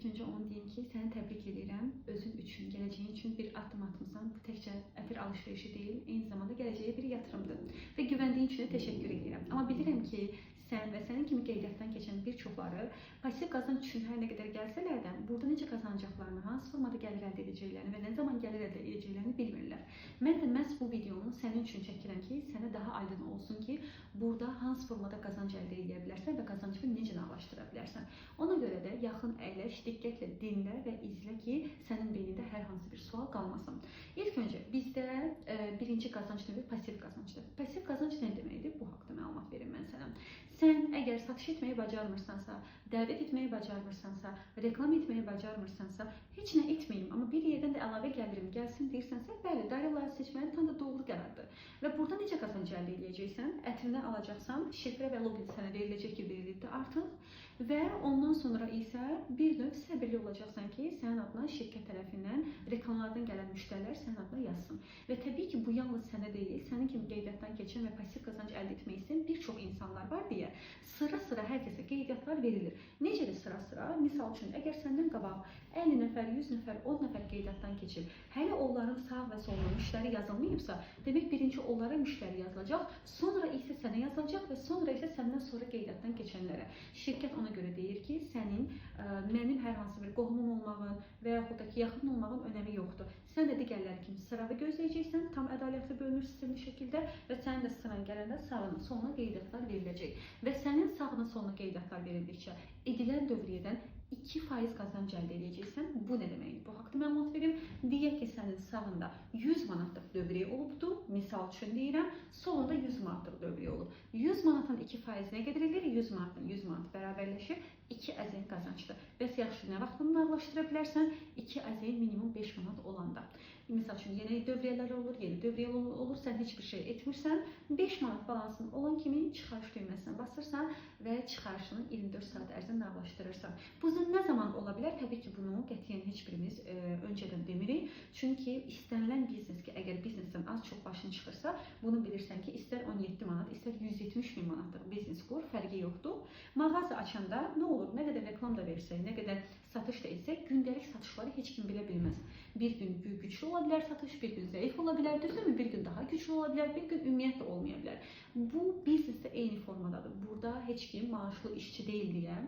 İlk öncə onu deyim ki, səni təbrik edirəm. Özün üçün, gələcəyin üçün bir addım atmısan. Bu təkcə ətir alış-verişi deyil, eyni zamanda gələcəyə bir yatırımdır. Və güvəndiyin üçün də təşəkkür edirəm. Amma bilirəm ki, sən və sənin kimi qeydiyyatdan keçən bir çoxları pasiv qazanc üçün hər nə qədər gəlsələr də, burada necə qazanacaqlarını, hansı formada gəlir əldə edəcəklərini və nə zaman gəlir əldə edəcəklərini bilmirlər. Mən də məhz bu videonu sənin üçün çəkirəm ki, sənə daha aydın olsun ki, burada hansı formada qazanc əldə edə bilərsən və qazancını necə nağlaşdıra bilərsən. Ona görə də yaxın əyləş, diqqətlə dinlə və izlə ki, sənin beynində hər hansı bir sual qalmasın. İlk öncə bizdə birinci qazanc növü pasiv qazancdır. Pasiv qazanc nə deməkdir? Bu haqqda məlumat verim mən sənə. Sən əgər satış etməyi bacarmırsansa, dəvət etməyi bacarmırsansa, reklam etməyi bacarmırsansa, heç nə etməyim, amma bir yerdən də əlavə gəlirim gəlsin deyirsənsə, bəli, dairələri seçməyin tam da doğru qərardır. Və burada necə qazanc əldə edəcəksən? Ətrini alacaqsan, şifrə və login sənə veriləcək ki, verilibdir artıq. Və ondan sonra isə bir növ səbirli olacaqsan ki, sənin adına şirkət tərəfindən reklamlardan gələn müştərilər sənin adına yazsın. Və təbii ki, bu yalnız sənə deyil, sənin kimi qeydiyyatdan keçən və pasiv qazanc əldə etmək istəyən bir çox insanlar var deyə sıra-sıra hər kəsə qeydiyyatlar verilir. Necədir sıra-sıra? Misal üçün, əgər səndən qabaq 50 nəfər, 100 nəfər, 10 nəfər qeydiyyatdan keçir, hələ onların sağ və soluna müştəri yazılmayıbsa, demək birinci onlara müştəri yazılacaq, sonra isə sənə yazılacaq və sonra isə səndən sonra qeydiyyatdan keçənlərə. Şirkət ona görə deyir ki, sənin mənim hər hansı bir qohumum olmağın və yaxud da ki, yaxın olmağın önəmi yoxdur. Sən də digərləri kimi sırağı gözləyəcəksən, tam ədalətli bölünür sistemli şəkildə və sənin də sıran gələndə sağına, soluna qeydiyyatlar veriləcək. Və sənin sağına, soluna qeydiyyatlar verildikcə edilən dövriyyədən 2% qazanc əldə edəcəksən. Bu nə deməkdir? Bu haqda məlumat verim. Deyək ki, sənin sağında 100 manatlıq dövriyyə olubdur. Misal üçün deyirəm, solunda 100 manatlıq dövriyyə olub. 100 manatın 2% nə qədər edir? 100 manatın 100 manat bərabərləşir 2 əzəyin qazancdır. Bəs yaxşı, nə vaxt bunu nağlaşdıra bilərsən? 2 əzəyin minimum 5 manat olanda. Misal üçün, yeni dövriyyələr olur, yeni dövriyyə olur, sən heç bir şey etmirsən, 5 manat balansın olan kimi çıxarış düyməsinə basırsan və çıxarışını 24 saat ərzində nağlaşdırırsan. Bu nə zaman ola bilər? Təbii ki, bunu qətiyyən heç birimiz öncədən demirik. Çünki istənilən biznes ki, əgər biznesdən az-çox başın çıxırsa, bunu bilirsən ki, istər 17 manat, istər 170 min manatlıq biznes kur, fərqi yoxdur. Mağaza açanda nə olur? Nə qədər reklam da versək, nə qədər satış da etsək, gündəlik satışları heç kim bilə bilməz. Bir gün güclü ola bilər satış, bir gün zəif ola bilər, düzdürmü? Bir gün daha güclü ola bilər, bir gün ümumiyyətlə olmaya bilər. Bu biznesdə eyni formadadır. Burada heç kim maaşlı işçi deyil deyə,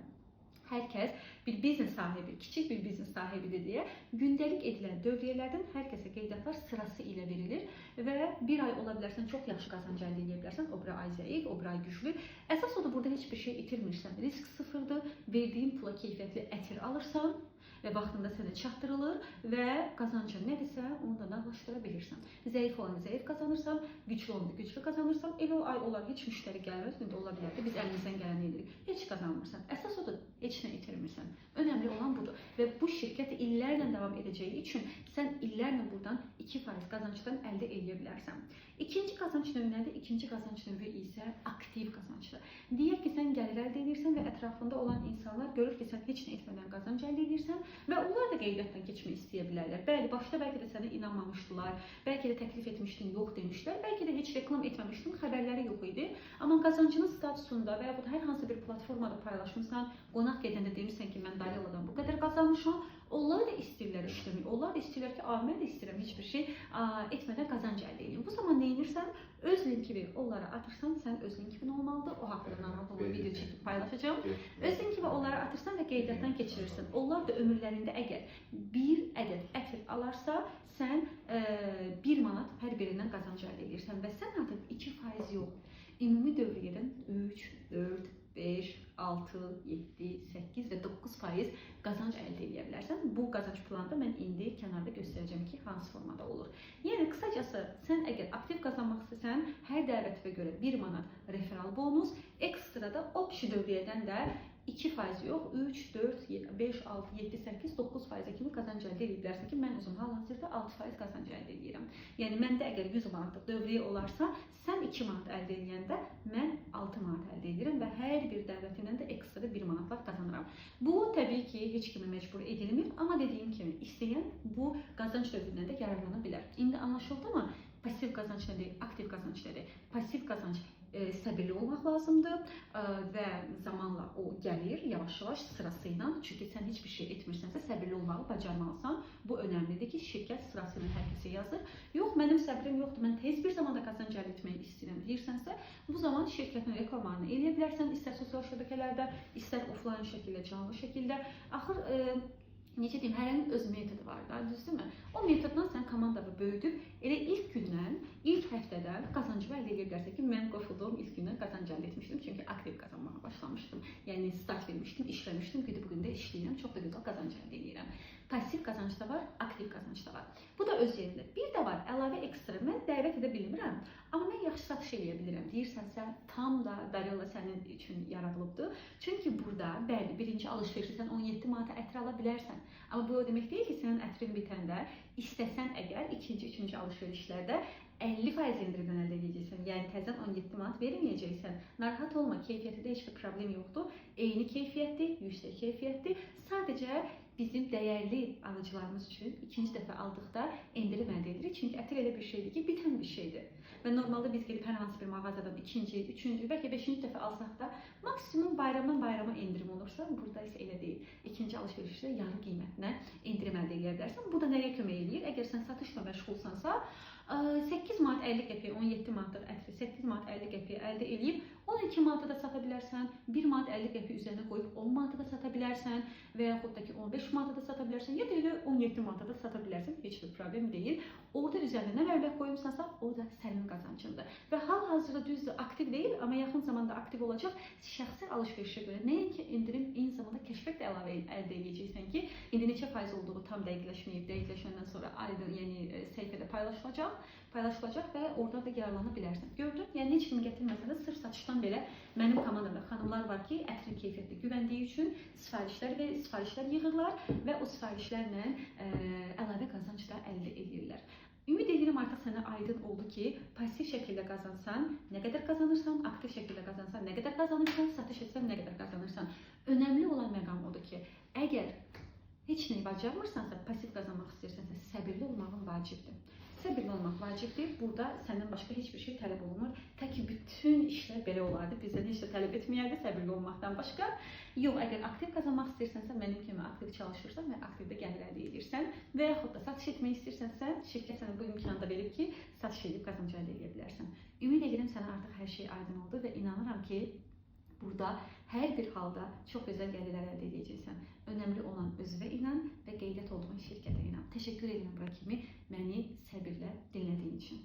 hər kəs bir biznes sahibi, kiçik bir biznes sahibidir deyə gündəlik edilən dövriyyələrdən hər kəsə qeydiyyatlar sırası ilə verilir və bir ay ola bilərsən, çox yaxşı qazanc əldə edə bilərsən, o bir ay zəif, o bir ay güclü. Əsas odur, burada heç bir şey itirmirsən, risk sıfırdır, verdiyin pula keyfiyyətli ətir alırsan və vaxtında sənə çatdırılır və qazancın nədirsə, onu da nağlaşdıra bilirsən. Zəif olan zəif qazanırsan, güclü olan da güclü qazanırsan, elə o ay olar, heç müştəri gəlməz, indi ola bilər ki, biz əlimizdən gələni edirik, heç qazanmırsan. Əsas odur, heç nə itirmirsən. Önəmli olan budur və bu şirkət illərlə davam edəcəyi üçün sən illərlə buradan 2% qazancdan əldə edə bilərsən. İkinci qazanc növü nədir? İkinci qazanc növü isə aktiv qazancdır. Deyək ki, sən gəlir əldə edirsən və ətrafında olan insanlar görür ki, sən heç nə etmədən qazanc əldə edirsən və onlar da qeydiyyatdan keçmək istəyə bilərlər. Bəli, başda bəlkə də sənə inanmamışdılar, bəlkə də təklif etmişdin, yox demişlər, bəlkə də heç reklam etməmişdin, xəbərləri yox idi. Amma qazancının statusunda və yaxud hər hansı bir platformada paylaşmışsan, qonaq gedəndə demişsən ki, mən Dariladan bu qədər qazanmışam, onlar da istəyirlər işləmək, onlar da istəyirlər ki, mən də istəyirəm heç bir şey etmədən qazanc əldə edeyim. Bu zaman nə edirsən? Öz linkini onlara atırsan, sən öz linkini olmalıdır, o haqqında narahat olan video çəkib paylaşacağım. Öz linkini onlara atırsan və qeydiyyatdan keçirirsən. Onlar da ömürlərində əgər bir ədəd ətir alarsa, sən 1 manat hər birindən qazanc əldə edirsən və sən artıq 2% yox, ümumi dövriyyədən 3, 4, 5, 6, 7, 8 və 9% qazanc əldə edə bilərsən. Bu qazanc planında mən indi kənarda göstərəcəm ki, hansı formada olur. Yəni, qısacası, sən əgər aktiv qazanmaq istəsən, hər dəvətə görə 1 manat referal bonus, ekstra da o kişi dövriyyədən də 2% yox, 3, 4, 5, 6, 7, 8, 9% kimi qazanc əldə edə bilərsən ki, mən özüm hal-hazırda 6% qazanc əldə edirəm. Yəni, məndə əgər 100 manatlıq dövriyyə olarsa, sən 2 manat əldə edəndə mən 6 manat əldə edirəm və hər bir dəvətindən də ekstra 1 manatlar qazanıram. Bu, təbii ki, heç kimi məcbur edilmir, amma dediyim kimi, istəyən bu qazanc dövründən də yararlana bilər. İndi anlaşıldı mı? Pasiv qazanc nədir, aktiv qazanc nədir? Pasiv qazanc səbirli olmaq lazımdır və zamanla o gəlir yavaş-yavaş sırası ilə. Çünki sən heç bir şey etmirsən, çalışmalı, bacarmalısan. Bu önəmlidir ki, şirkət sırasıyla hər kəsə yazır. Yox, mənim səbrim yoxdur, mən tez bir zamanda qazanc əldə etmək istəyirəm deyirsənsə, bu zaman şirkətin reklamlarını eləyə bilərsən, istər sosial şəbəkələrdə, istər offline şəkildə, canlı şəkildə. Axır necə deyim, hərənin öz metodu var da, düzdürmü? O metoddan sən komandanı böyüdüb, elə ilk gündən, ilk həftədən qazancı əldə edə bilərsən ki, mən qoşulduğum ilk gündən qazanc əldə etmişdim, çünki aktiv qazanmağa başlamışdım. Yəni start vermişdim, işləmişdim, bugün də işləyirəm, çox da gözəl qazanc əldə edirəm. Passiv qazanc da var, aktiv qazanc da var. Bu da öz yerində. Bir də var, əlavə ekstra, mən dəvət edə bilmirəm, amma mən yaxşı satış edə bilirəm deyirsənsə, tam da Darella sənin üçün yaradılıbdır. Çünki burada, bəli, birinci alış-verişi sən 17 manata ətr ala bilərsən. Amma bu o demək deyil ki, sənin ətrin bitəndə istəsən əgər ikinci, üçüncü alış-verişlərdə 50% endirimdən əldə edəcəksən. Yəni təzədən 17 manat verməyəcəksən. Narahat olma, keyfiyyətdə heç bir problem yoxdur. Eyni keyfiyyətdir, yüksək keyfiyyətdir. Sadəcə bizim dəyərli alıcılarımız üçün ikinci dəfə aldıqda endirim əldə edirik. Çünki ətir elə bir şeydir ki, bitən bir şeydir. Və normalda biz gedib hər hansı bir mağazadan ikinci, üçüncü, bəlkə beşinci dəfə alsaq da maksimum bayramdan bayrama endirim olursa, burada isə elə deyil. İkinci alış-verişdə yarı qiymətinə endirim əldə edə bilərsən. Bu da nəyə kömək eləyir? Əgər sən satışla məşğulsansa, 8 manat 50 qəpiyə, 17 manatlıq ətri 8 manat 50 qəpiyə əldə edib 12 manata da sata bilərsən, 1 manat 50 qəpiyə üzərinə qoyub 10 manata da sata bilərsən və yaxud da ki 15 manata da sata bilərsən, ya da elə 17 manata da sata bilərsən, heç bir problem deyil. Orada üzərinə nə məbləğ qoyumsansa, o da sənin qazancındır. Və hal-hazırda düzdür, aktiv deyil, amma yaxın zamanda aktiv olacaq. Şəxsi alış-verişə görə nəinki endirim, eyni zamanda keşbək də əlavə əldə edəcəksən ki, indi neçə faiz olduğu tam dəqiqləşməyib, dəqiqləşəndən sonra aydın, yəni səhifədə paylaşılacaq və oradan da yararlana bilərsən. Gördün? Yəni heç kim gətirməsə də sırf satışdan belə mənim komandamda xanımlar var ki, ətrin keyfiyyətli güvəndiyi üçün sifarişlər yığırlar və o sifarişlərlə əlavə qazanc da əldə edirlər. Ümid edirəm artıq sənə aydın oldu ki, passiv şəkildə qazansan, nə qədər qazanırsan, aktiv şəkildə qazansan, nə qədər qazanırsan, satış etsən, nə qədər qazanırsan. Önəmli olan məqam odur ki, əgər heç nəyi bacarmırsansa, passiv qazanmaq istəyirsənsə, səbirli olmağın vacibdir. Səbirli olmaq vacibdir. Burada səndən başqa heç bir şey tələb olunur. Tək ki, bütün işlər belə olardı. Bizdən heç də tələb etməyərdi səbirli olmaqdan başqa. Yox, əgər aktiv qazanmaq istəyirsənsə, mənim kimi aktiv çalışırsan və aktivdə gəlir əldə edirsən və yaxud da satış etmək istəyirsənsə, şirkət sənə bu imkanı da verib ki, satış edib qazanc əldə edə bilərsən. Ümid edirəm sənə artıq hər şey aydın oldu və inanıram ki, burada hər bir halda çox gözəl gəlirlər əldə edəcəksən. Önəmli olan özünə inan və qeydiyyat olduğun şirkətə inan. Təşəkkür edirəm bura kimi məni səbirlə dinlədiyin üçün.